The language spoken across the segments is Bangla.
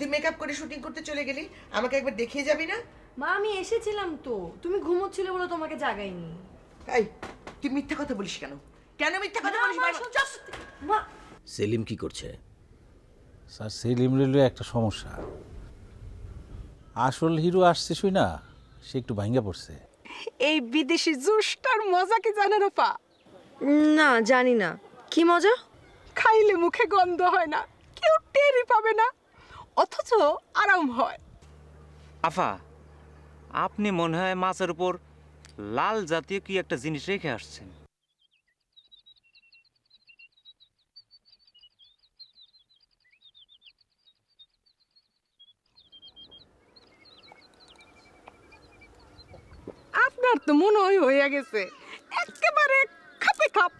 তুই মেকআপ করে শুটিং করতে চলে গেলি, আমাকে একবার দেখিয়ে যাবি না? মা আমি এসেছিলাম তো, তুমি ঘুমোচ্ছিলে বলে তোমাকে জাগাইনি। এই তুই মিথ্যা কথা বলিস কেন? কেন মিথ্যা কথা বলিস? মা সেলিম কি করছে? স্যার সেলিম রেলও একটা সমস্যা। আসল হিরো আসছে শুই না, সে একটু ভাঙ্গা পড়ছে। এই বিদেশি জুসটার মজা কি জানেন আপা? না জানি না, কি মজা? খাইলে মুখে গন্ধ হয় না, কেউ টেরই পাবে না, অথচ আরাম হয়। আফা, আপনি মনে হয় মাছের উপর লাল জাতীয় কি একটা জিনিস রেখে আসছেন। আপনার তো মনে হয় হয়ে গেছে একেবারে খাপে খাপ।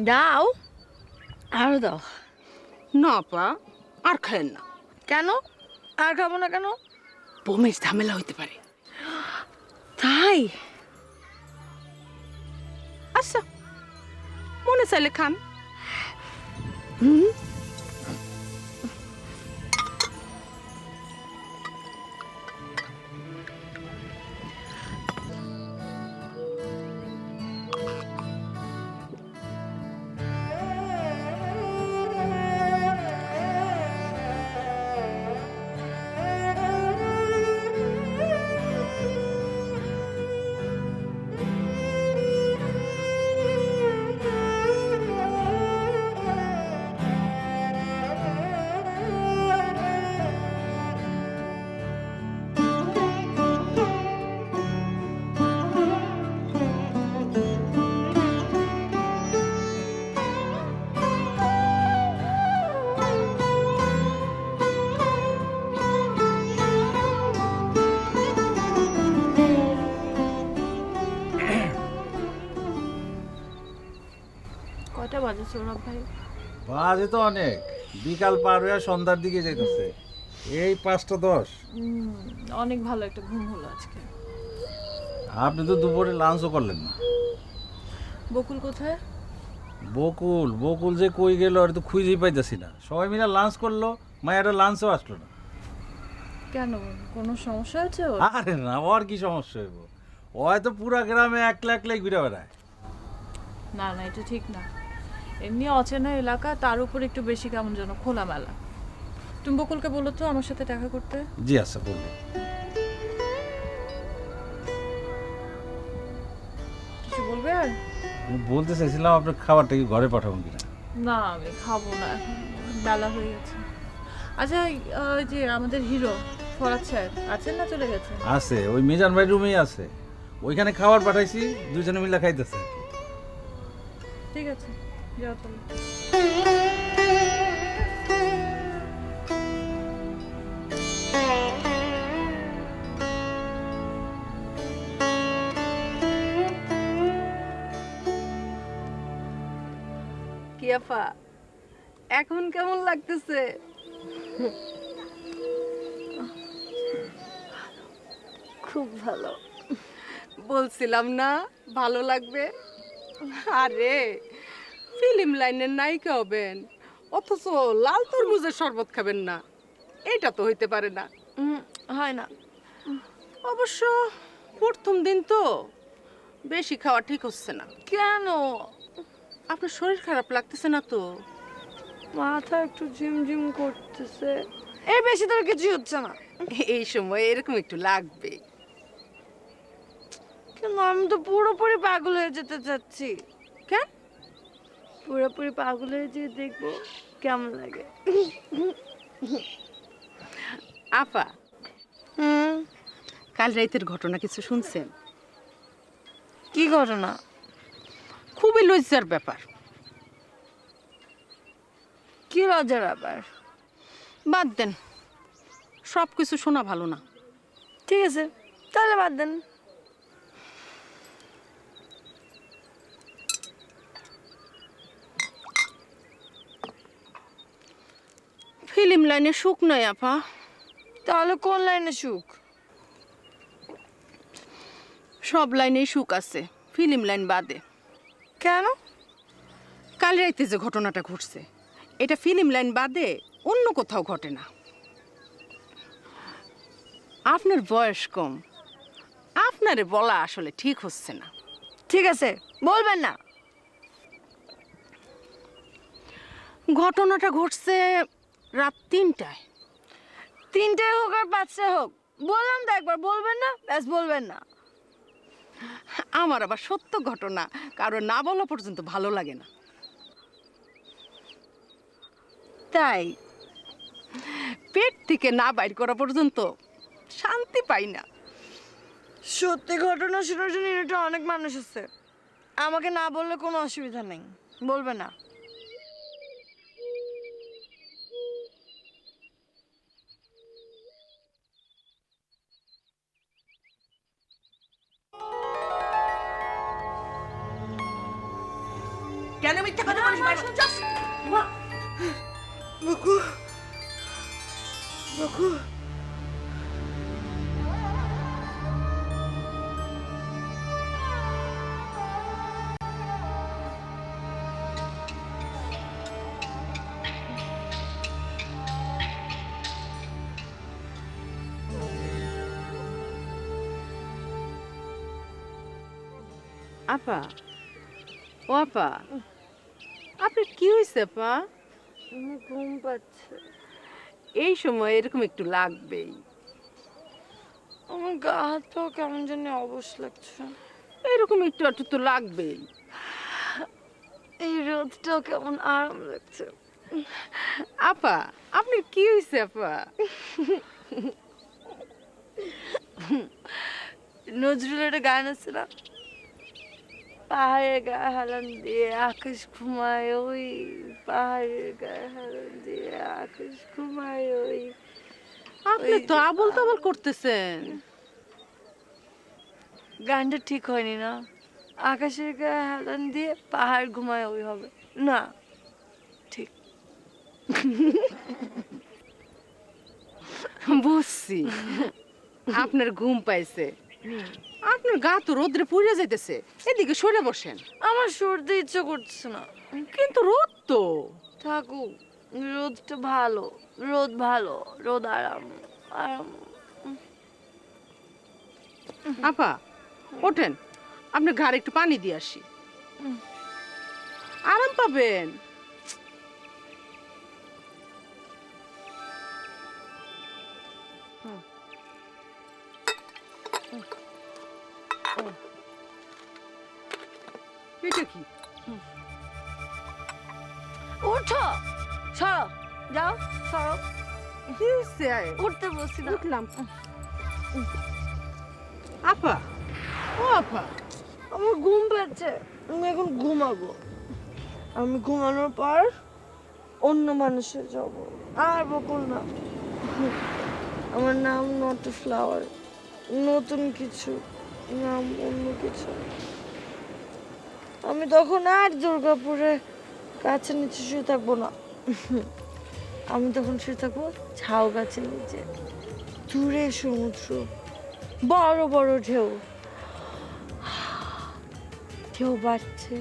দাও, আরো দাও। না আপা, আর খায়েন না। কেন? আর খাবো না কেন? বমির ঝামেলা হইতে পারে। তাই? আচ্ছা, মনে চাইলে খান। কয়টা বাজে সৌরভ ভাই? বাজে তো অনেক, বিকাল পার হয়ে সন্ধ্যার দিকে যাইতেছে। এই 5:10। অনেক ভালো একটা ঘুম হলো আজকে। আপনি তো দুপুরে লাঞ্চও করলেন না। বকুল কোথায়? বকুল বকুল যে কই গেল আর তো খুঁজেই পাইতেছি না। সবাই মিলে লাঞ্চ করলো, মায়েরা লাঞ্চও আসলো না। কেন, কোনো সমস্যা আছে ওর? আরে না, ওর কি সমস্যা হইব? ও হয়তো পুরা গ্রামে একলা একলাই ঘুরে বেড়ায়। না না, এটা ঠিক না। এমনি অচেনা এলাকা, তার উপর একটু বেশি কেমন যেন খোলামেলা। তুমি বকুলকে বলো তো আমার সাথে দেখা করতে। জি আচ্ছা, বললে। কিছু বলবে আর? আমি বলতে চাইছিলাম আপনার খাবারটা কি ঘরে পাঠাবেন কিনা। না আমি খাবো না, এখন বেলা হয়ে গেছে। আচ্ছা ওই যে আমাদের হিরো ফরাদ স্যার আছেন না চলে গেছে? আছে, ওই মিজান ভাই রুমেই আছে। ওইখানে খাবার পাঠাইছি, দুজনে মিলে খাইতেছে। ঠিক আছে, যাও তাহলে। কি আপা, এখন কেমন লাগতেছে? খুব ভালো। বলছিলাম না ভালো লাগবে। আরে ফিল্ম লাইনের নায়িকা হবেন, অথচ লাল তরমুজের শরবত খাবেন না, এটা তো হইতে পারে না। হয় না। অবশ্য প্রথম দিন তো বেশি খাওয়া ঠিক হচ্ছে না। কেন? আপনার শরীর খারাপ লাগতেছে না তো? মাথা একটু ঝিমঝিম করতেছে। এই বেশি তোর কিছুই হচ্ছে না। এই সময় এরকম একটু লাগবে। কিন্তু আমি তো পুরোপুরি পাগল হয়ে যেতে চাচ্ছি। কেন? পুরোপুরি পাগল হয়ে যেয়ে দেখবো কেমন লাগে। আপা, কাল রাতের ঘটনা কিছু শুনছেন? কি ঘটনা? খুবই লজ্জার ব্যাপার। কি লজ্জার ব্যাপার? বাদ দেন, সব কিছু শোনা ভালো না। ঠিক আছে তাহলে বাদ দেন। ফিল্ম লাইনে সুখ নাই আপা। তাহলে কোন লাইনে সুখ? সব লাইনেই সুখ আছে, ফিল্ম লাইন বাদে। কেন? কাল রাইতে যে ঘটনাটা ঘটছে এটা ফিল্ম লাইন বাদে অন্য কোথাও ঘটে না। আপনার বয়স কম, আপনারে বলা আসলে ঠিক হচ্ছে না। ঠিক আছে, বলবেন না। ঘটনাটা ঘটছে রাত 3টায়। 3টায় হোক আর 5টায় হোক, বললাম তো একবার বলবেন না, ব্যাস বলবেন না। আমার আবার সত্য ঘটনা কারো না বলা পর্যন্ত ভালো লাগে না। তাই? পেট থেকে না বাইর করা পর্যন্ত শান্তি পাই না। সত্যি ঘটনা শোনার জন্য এটা অনেক মানুষ আছে, আমাকে না বললে কোনো অসুবিধা নেই, বলবে না। কেন মিথ্যা কথা বলিস বারবার? বকু বকু আপা, ও আপা, আপনার কি হয়েছে আপা? আমার ঘুম পাচ্ছে। এই সময় এরকম একটু লাগবেই। আমার গা হাত পাও কেমন জানি অবশ লাগছে। এরকম একটু একটু তো লাগবেই। এই রোদটাও কেমন আরাম লাগছে। আপা, আপনার কি হয়েছে আপা? নজরুলের একটা গান আছে না, পাহাড়ের গায়ে হেলান দিয়ে আকাশ ঘুমায় ওই, পাহাড়ের গায়ে হেলান দিয়ে আকাশ ঘুমায় ওই। আপনি তো আবল তাবল করতেছেন। গানটা ঠিক হয়নি না? আকাশের গায়ে হেলান দিয়ে পাহাড় ঘুমায় ওই হবে না? ঠিক। বুঝছি, আপনার ঘুম পাইছে। আপনার গা তো রোদ্রে পুড়ে যাইতেছে, এদিকে সরে বসেন। আমার সরতে ইচ্ছে করছে না। কিন্তু রোদ তো। থাকুক, রোদটা ভালো, রোদ ভালো, রোদ আরাম আরাম। আপা ওঠেন, আপনার ঘাড়ে একটু পানি দিয়ে আসি, আরাম পাবেন। এটা কি? উঠো, সরো, যাও, সরো। কি হইছে? উঠতে বলছি না। উঠলাম। আপা, ও আপা, আমার ঘুম পাচ্ছে, আমি এখন ঘুমাবো। আমি ঘুমানোর পর অন্য মানুষের যাব, আর বকুল না। আমার নাম নট এ ফ্লাওয়ার, নতুন কিছু, নাম অন্য কিছু। আমি তখন আর দুর্গাপুরে গাছের নিচে শুয়ে থাকবো না, আমি তখন শুয়ে থাকবো ঝাউ গাছের নিচে। দূরে সমুদ্র, বড় বড় ঢেউ, ঢেউ বাড়ছে,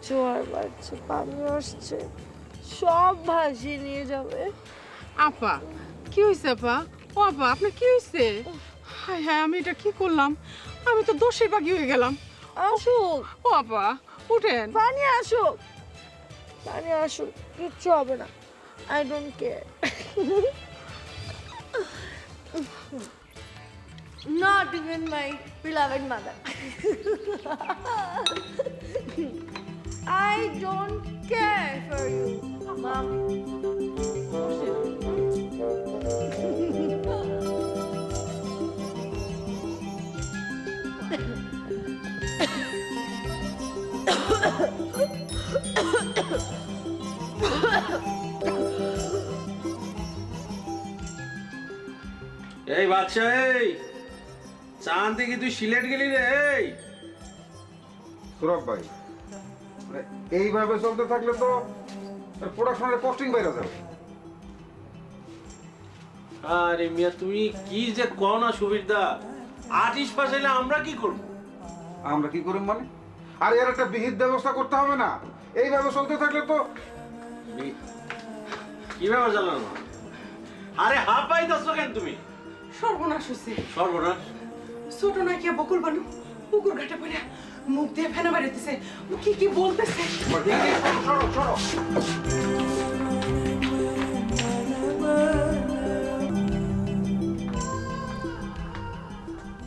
জোয়ার বাড়ছে, পানি আসছে, সব ভাসিয়ে নিয়ে যাবে। আপা কি হয়েছে আপা? ও আপা, আপনার কি হয়েছে? হায় হায়, আমি এটা কি করলাম? আমি তো দোষের বাগি হয়ে গেলাম। আসুক, ও আপা উঠেন। পানি আসুক, পানি আসুক, কিচ্ছু হবে না, I don't care. Not even my beloved mother. I don't care for you, Mom. এই বাচ্চা, এই চাঁদ থেকে তুই সিলেট গেলি রে? এই সুরভ ভাই, মানে এইভাবে চলতে থাকলে তো প্রোডাকশনের কস্টিং বাইরে যাবে। আরে মিয়া, তুমি কি যে কও না সুবিরদা, আর্টিস্ট পাশাইলে আমরা কি করব? আমরা কি করি মানে? আর এর একটা বিহিত ব্যবস্থা করতে হবে না? এইভাবে চলতে থাকলে তো কি ব্যাপার জানার মা? আরে হাঁপাইতেছ কেন তুমি? সর্বনাশ হয়েছে। সর্বনাশ! ছোট নাকি বকুল বানু পুকুর ঘাটে পড়ে মুখ দিয়ে ফেনা বেরোতেছে। ও কি কি বলতেছে? সরো সরো।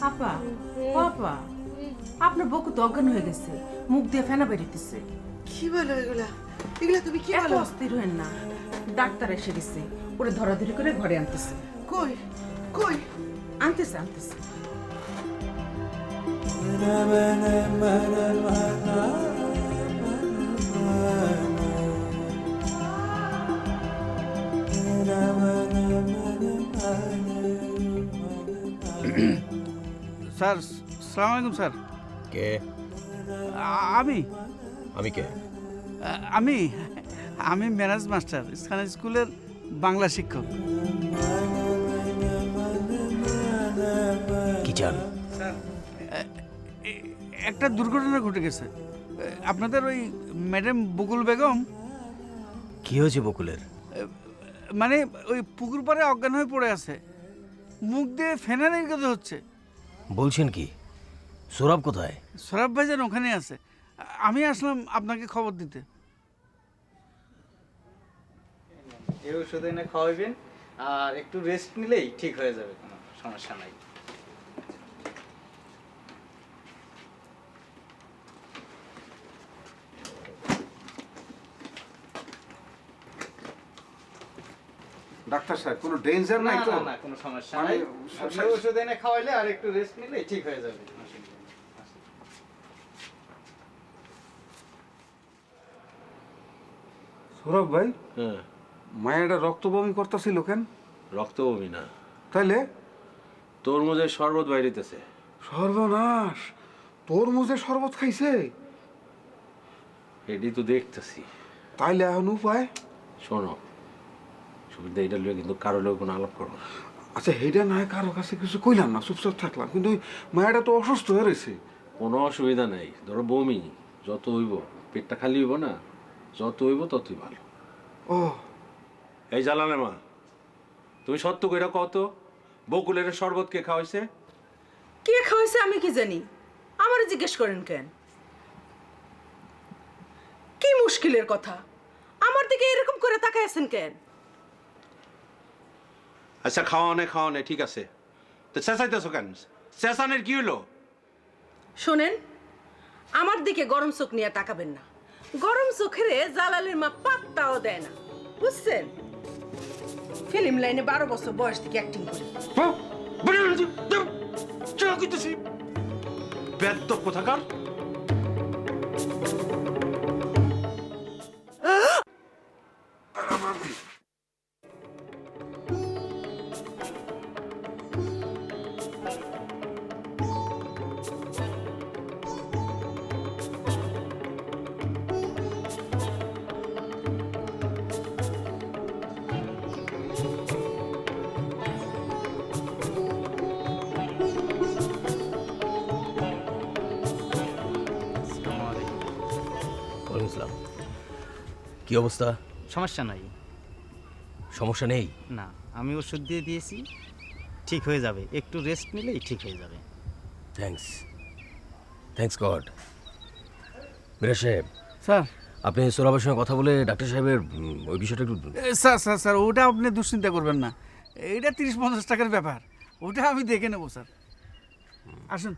আপা পাপা আপনার বকু তো অজ্ঞান হয়ে গেছে, মুখ দিয়ে ফেনা বেরিতেছে। কি বলো এগুলা? এগুলা তুমি কি এত বলো? অস্থির হয়েন না, ডাক্তার এসে গেছে, ওরে ধরাধরি করে ঘরে আনতেছে। কই কই? আনতেছে আনতেছে। স্যার সালাম আলাইকুম স্যার। কে? আমি আমি কে? আমি আমি ম্যানেজ মাস্টার, স্থানীয় স্কুলের বাংলা শিক্ষক। কি চান? স্যার একটা দুর্ঘটনা ঘটে গেছে। আপনাদের ওই ম্যাডাম বকুল বেগম কি হয়েছে বকুলের? মানে ওই পুকুর পাড়ে অজ্ঞান হয়ে পড়ে আছে, মুখ দিয়ে ফেনা নির্গত হচ্ছে। বলছেন কি? সৌরভ কোথায়? সৌরভ ভাইজান ওখানে আছে। আমি আসলাম আপনাকে খবর দিতে। এই ওষুধ এনে খাওয়াবেন আর একটু রেস্ট নিলেই ঠিক হয়ে যাবে, কোনো সমস্যা নাই। ডাক্তার সাহেব কোনো ডেঞ্জার নাই তো? না কোনো সমস্যা মানে নাই, আপনি ওষুধ এনে খাওয়াইলে আর একটু রেস্ট নিলেই ঠিক হয়ে যাবে। সৌরভ ভাই, হ্যাঁ। মায়েরা রক্ত বমি করতেছিল কেন? রক্তবমি না, তাইলে? তরমুজের শরবত বাইরেতেছে। সর্বনাশ! তরমুজের শরবত খাইছে? এটি তো দেখতেছি। তাইলে এখন উপায়? শোনো, সুবিধা এটা লইয়া কিন্তু কারো লোক কোনো আলাপ করো না। আচ্ছা, হেডা না কারো কাছে কিছু কইলাম না, চুপচাপ থাকলাম, কিন্তু ওই মায়েরা তো অসুস্থ হয়ে রয়েছে। কোনো অসুবিধা নাই, ধরো বমি যত হইব, পেটটা খালি হইব না, যত হইব ততই ভালো। ও এই জালালে মা, তুমি সত্য কইরা কত বকুলের শরবত কে খাওয়াইছে? কে খাওয়াইছে আমি কি জানি, আমারে জিজ্ঞেস করেন কেন? কি মুশকিলের কথা, আমার দিকে এরকম করে তাকায় আছেন কেন? আচ্ছা খাওয়ানে ঠিক আছে, তো চেঁচাইতেছো কেন? চেঁচানের কি হলো? শোনেন, আমার দিকে গরম চোখ নিয়ে তাকাবেন না। গরম চোখেরে জালালের মা পাত্তাও দেয় না, বুঝছেন? ফিল্ম লাইনে 12 বছর বয়স থেকে অ্যাক্টিং করে। বেদ্য কোথাকার! ইসলাম, কি অবস্থা? সমস্যা নাই। সমস্যা নেই? না, আমি ওষুধ দিয়ে দিয়েছি, ঠিক হয়ে যাবে, একটু রেস্ট নিলেই ঠিক হয়ে যাবে। Thanks god. মিরাজ সাহেব, স্যার আপনি সৌরভের সঙ্গে কথা বলে ডাক্তার সাহেবের ওই বিষয়টা একটু... স্যার ওটা আপনি দুশ্চিন্তা করবেন না, এইটা 30-50 টাকার ব্যাপার, ওটা আমি দেখে নেবো স্যার। আসুন।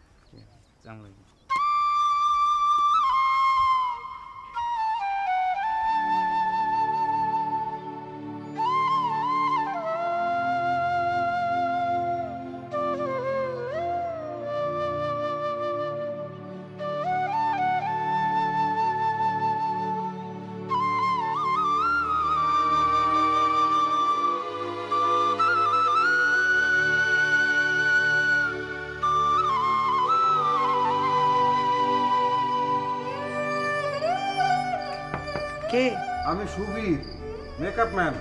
কে? আমি সুবীর, মেকআপ ম্যান।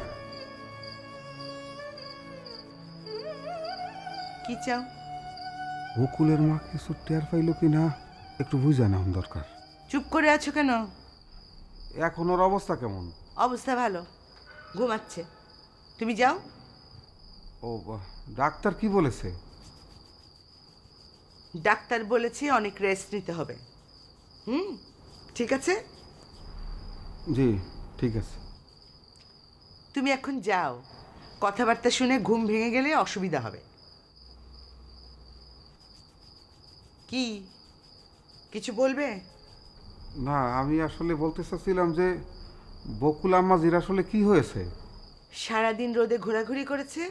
কি চাও? বকুলের মা কিছু টের পাইল কিনা একটু বুঝা নেওয়া দরকার। চুপ করে আছো কেন? এখন ওর অবস্থা কেমন? অবস্থা ভালো, ঘুমাচ্ছে। তুমি যাও। ও ডাক্তার কি বলেছে? ডাক্তার বলেছে অনেক রেস্ট নিতে হবে। ঠিক আছে। জি ঠিক আছে। তুমি এখন যাও, কথাবার্তা শুনে ঘুম ভেঙে গেলে অসুবিধা হবে। কি কিছু বলবে? না, আমি আসলে বলতে চাচ্ছিলাম যে বকুল আম্মাজির আসলে কি হয়েছে? সারাদিন রোদে ঘোরাঘুরি করেছে,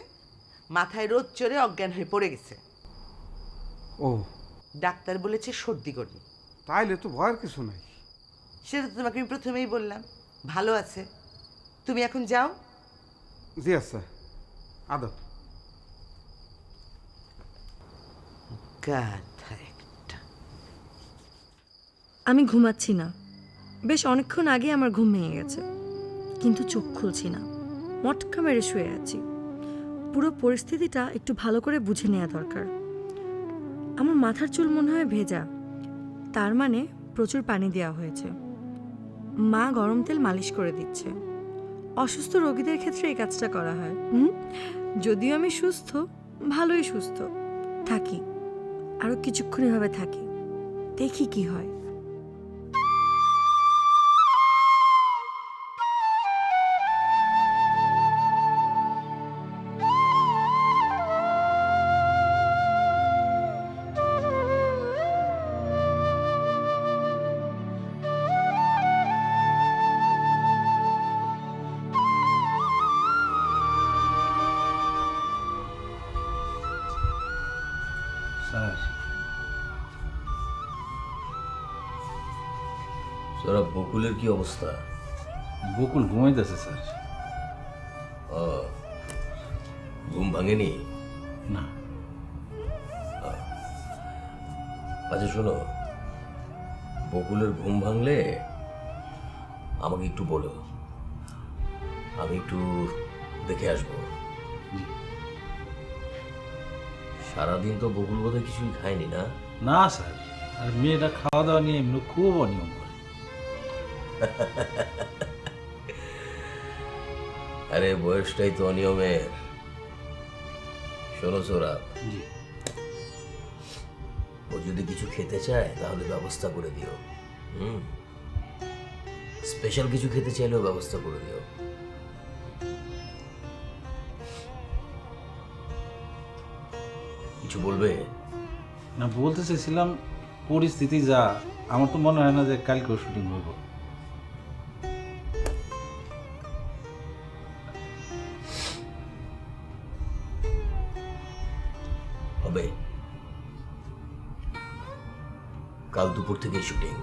মাথায় রোদ চড়ে অজ্ঞান হয়ে পড়ে গেছে। ও, ডাক্তার বলেছে সর্দি গর্মি। তাইলে তো ভয়ের কিছু নাই। সেটা তো তোমাকে আমি প্রথমেই বললাম, ভালো আছে। তুমি এখন যাও। জি আচ্ছা, আদব। গাধা একটা। আমি ঘুমাচ্ছি না, বেশ অনেকক্ষণ আগে আমার ঘুম ভেঙে গেছে, কিন্তু চোখ খুলছি না, মটকা মেরে শুয়ে আছি। পুরো পরিস্থিতিটা একটু ভালো করে বুঝে নেওয়া দরকার। আমার মাথার চুল মনে হয় ভেজা, তার মানে প্রচুর পানি দেওয়া হয়েছে। মা গরম তেল মালিশ করে দিচ্ছে। অসুস্থ রোগীদের ক্ষেত্রে এই কাজটা করা হয়। যদিও আমি সুস্থ, ভালোই সুস্থ, থাকি আরও কিছুক্ষণ এভাবে থাকি, দেখি কি হয়। স্যার, সারা বকুলের কি অবস্থা? বকুল ঘুমাইতেছে স্যার। ঘুম ভাঙেনি? না। আচ্ছা শোনো, বকুলের ঘুম ভাঙলে আমাকে একটু বলো, আমি একটু দেখে আসবো। সারাদিন তো বকুল বোধহয় কিছুই খায়নি না? না স্যার, আর মেয়েটা খাওয়া দাওয়া নিয়ে এমনি খুব অনিয়ম করে। আরে বয়সটাই তো অনিয়মের। শোনো সৌরভ, ও যদি কিছু খেতে চায় তাহলে ব্যবস্থা করে দিও। স্পেশাল কিছু খেতে চাইলেও ব্যবস্থা করে দিও। কিছু বলবে না? বলতে চাইছিলাম পরিস্থিতি যা, আমার তো মনে হয় না যে কালকেও শুটিং হইব। হবে, কাল দুপুর থেকে শুটিং।